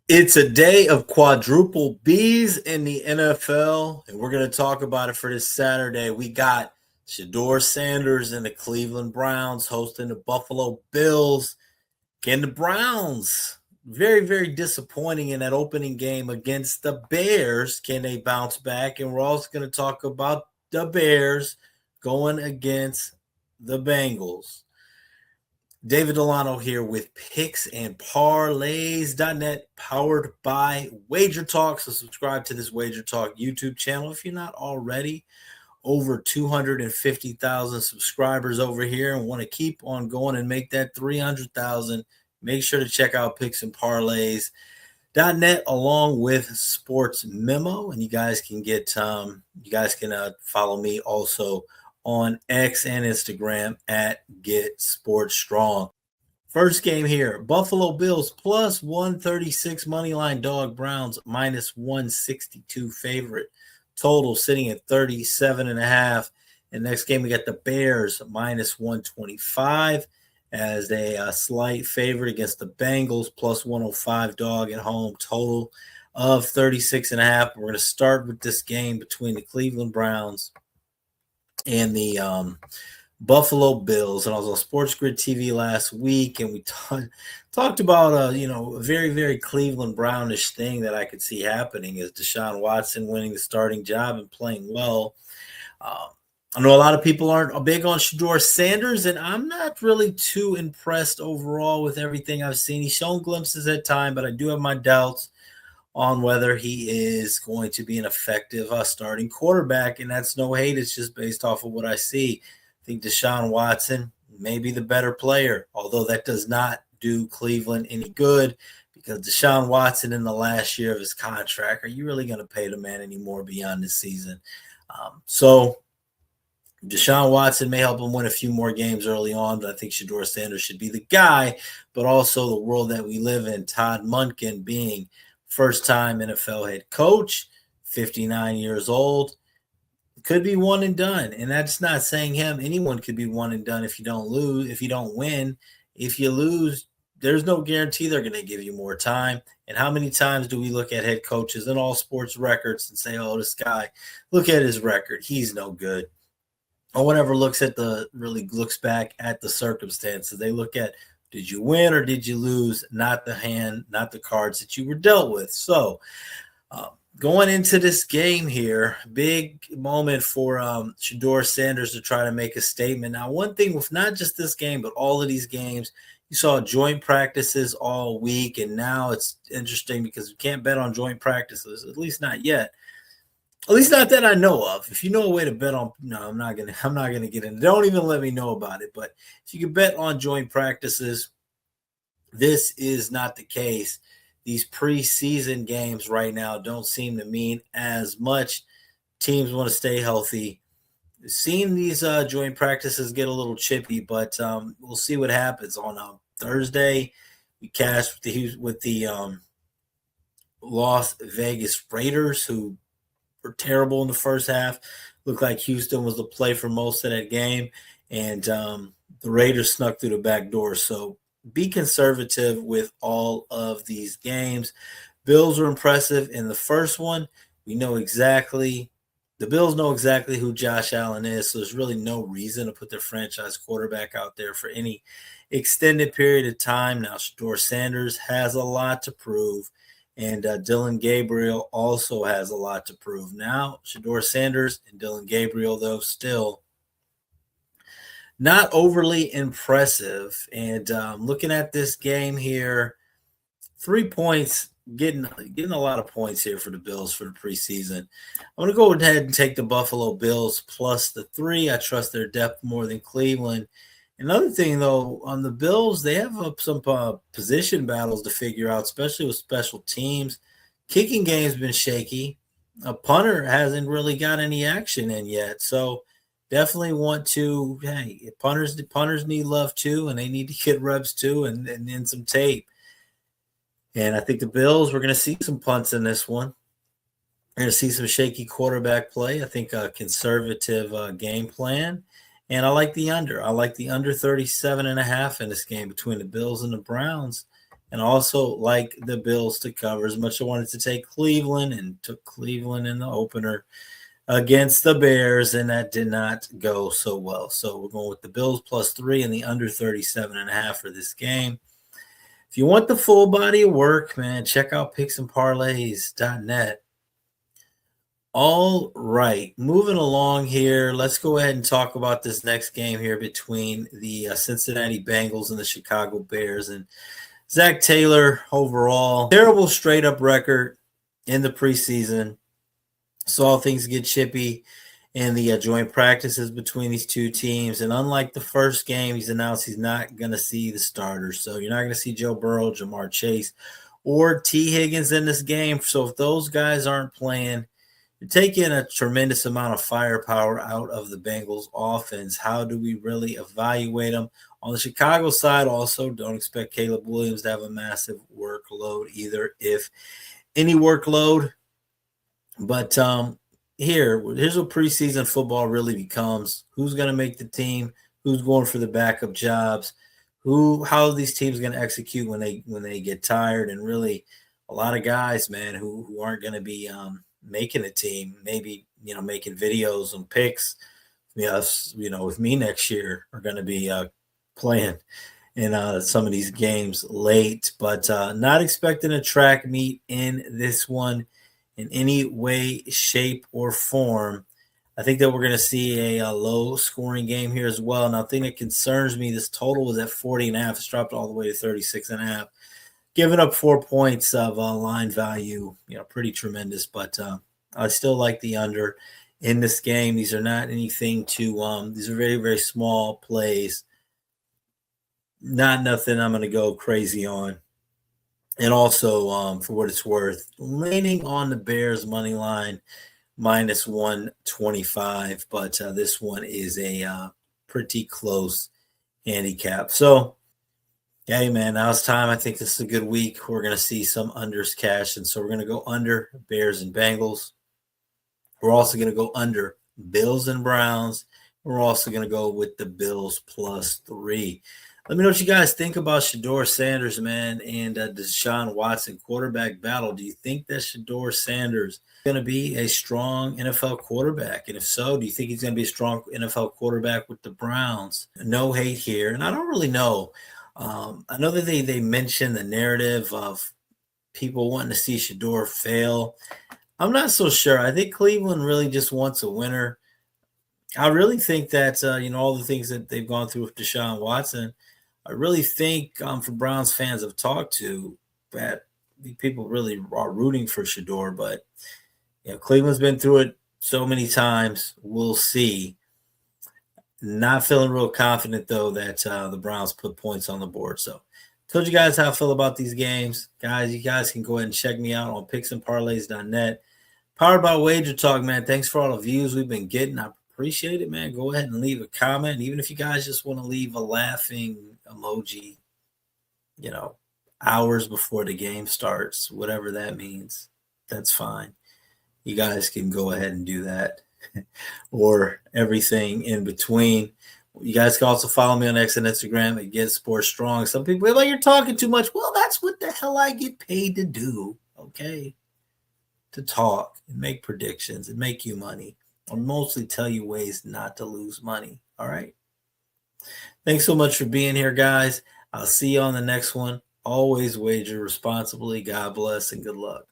It's a day of quadruple B's in the NFL, and we're going to talk about it for this Saturday. We got Shador Sanders and the Cleveland Browns hosting the Buffalo Bills. Can the Browns, very disappointing in that opening game against the Bears, can they bounce back? And we're also going to talk about the Bears going against the Bengals. David Delano here with picks and parlays.net, powered by WagerTalk. So subscribe to this WagerTalk YouTube channel if you're not already. Over 250,000 subscribers over here and want to keep on going and make that 300,000. Make sure to check out picks and parlays.net along with Sports Memo. And you guys can follow me also on X and Instagram at Get Sports Strong. First game here, Buffalo Bills plus 136 moneyline dog, Browns minus 162 favorite. Total sitting at 37.5. And next game, we got the Bears minus 125 as a slight favorite against the Bengals, plus 105 dog at home. Total of 36.5. We're going to start with this game between the Cleveland Browns and the Buffalo Bills. And I was on Sports Grid TV last week, and we talked about a very Cleveland Brownish thing that I could see happening is Deshaun Watson winning the starting job and playing well. I know a lot of people aren't big on Shador Sanders, and I'm not really too impressed overall with everything I've seen. He's shown glimpses at time, but I do have my doubts on whether he is going to be an effective starting quarterback, and that's no hate. It's just based off of what I see. I think Deshaun Watson may be the better player, although that does not do Cleveland any good because Deshaun Watson in the last year of his contract, are you really going to pay the man anymore beyond this season? So Deshaun Watson may help him win a few more games early on, but I think Shador Sanders should be the guy, but also the world that we live in, Todd Monken being first-time NFL head coach, 59 years old, could be one and done. And that's not saying him. Anyone could be one and done if you don't lose, if you don't win. If you lose, there's no guarantee they're going to give you more time. And how many times do we look at head coaches in all sports records and say, oh, this guy, look at his record. He's no good. Or whatever looks back at the circumstances. They look at, did you win or did you lose? Not the hand, not the cards that you were dealt with. So going into this game here, big moment for Shador Sanders to try to make a statement. Now, one thing with not just this game, but all of these games, you saw joint practices all week, and now it's interesting because you can't bet on joint practices, at least not yet. At least not that I know of. If you know a way to bet on, no, I'm not gonna get in. Don't even let me know about it. But if you can bet on joint practices, this is not the case. These preseason games right now don't seem to mean as much. Teams want to stay healthy. Seeing these joint practices get a little chippy, but we'll see what happens on Thursday. We cashed with the Las Vegas Raiders, who were terrible in the first half. Looked like Houston was the play for most of that game, and the Raiders snuck through the back door. So be conservative with all of these games. Bills are impressive in the first one. The Bills know exactly who Josh Allen is, so there's really no reason to put their franchise quarterback out there for any extended period of time. Now, Shador Sanders has a lot to prove, and Dillon Gabriel also has a lot to prove. Now, Shador Sanders and Dillon Gabriel, though, still not overly impressive. And looking at this game here, 3 points, getting a lot of points here for the Bills for the preseason. I'm going to go ahead and take the Buffalo Bills plus the 3. I trust their depth more than Cleveland. Another thing, though, on the Bills, they have some position battles to figure out, especially with special teams. Kicking game's been shaky. A punter hasn't really got any action in yet. So definitely want to, punters need love too, and they need to get reps too and then some tape. And I think the Bills, we're going to see some punts in this one. We're going to see some shaky quarterback play. I think a conservative game plan. And I like the under. I like the under 37.5 in this game between the Bills and the Browns. and also like the Bills to cover. As much as I wanted to take Cleveland and took Cleveland in the opener against the Bears, and that did not go so well. So we're going with the Bills +3 and the under 37.5 for this game. If you want the full body of work, man, check out picksandparlays.net. All right, moving along here. Let's go ahead and talk about this next game here between the Cincinnati Bengals and the Chicago Bears. And Zach Taylor, overall, terrible straight-up record in the preseason. Saw things get chippy in the joint practices between these two teams. And unlike the first game, he's announced he's not going to see the starters. So you're not going to see Joe Burrow, Jamar Chase, or T. Higgins in this game. So if those guys aren't playing, you're taking a tremendous amount of firepower out of the Bengals offense. How do we really evaluate them? On the Chicago side, also, don't expect Caleb Williams to have a massive workload either, if any workload. But here's what preseason football really becomes. Who's going to make the team? Who's going for the backup jobs? How are these teams going to execute when they get tired? And really, a lot of guys, man, who aren't going to be making the team, maybe making videos and picks. With me next year, are going to be playing in some of these games late, but not expecting a track meet in this one in any way, shape, or form. I think that we're going to see a low-scoring game here as well. Now, the thing that concerns me, this total was at 40.5. It's dropped all the way to 36.5. Giving up 4 points of line value, pretty tremendous. But I still like the under in this game. These are not anything to these are very, very small plays. Not nothing I'm going to go crazy on. And also, for what it's worth, leaning on the Bears money line -125, but this one is a pretty close handicap. So, hey, man, now it's time. I think this is a good week. We're going to see some unders cash, and so we're going to go under Bears and Bengals. We're also going to go under Bills and Browns. We're also going to go with the Bills +3. Let me know what you guys think about Shedeur Sanders, man, and Deshaun Watson quarterback battle. Do you think that Shedeur Sanders is going to be a strong NFL quarterback? And if so, do you think he's going to be a strong NFL quarterback with the Browns? No hate here. And I don't really know. I know that they mentioned the narrative of people wanting to see Shedeur fail. I'm not so sure. I think Cleveland really just wants a winner. I really think that, all the things that they've gone through with Deshaun Watson, I really think for Browns fans I've talked to that people really are rooting for Shedeur, but Cleveland's been through it so many times. We'll see. Not feeling real confident, though, that the Browns put points on the board. So told you guys how I feel about these games. Guys, you guys can go ahead and check me out on picksandparlays.net. Powered by WagerTalk, man. Thanks for all the views we've been getting. I appreciate it, man. Go ahead and leave a comment. Even if you guys just want to leave a laughing emoji, hours before the game starts, whatever that means, that's fine. You guys can go ahead and do that. Or everything in between. You guys can also follow me on X and Instagram at Get Sports Strong. Some people are like, you're talking too much. Well, that's what the hell I get paid to do, okay? To talk and make predictions and make you money. I'll mostly tell you ways not to lose money, all right? Thanks so much for being here, guys. I'll see you on the next one. Always wager responsibly. God bless and good luck.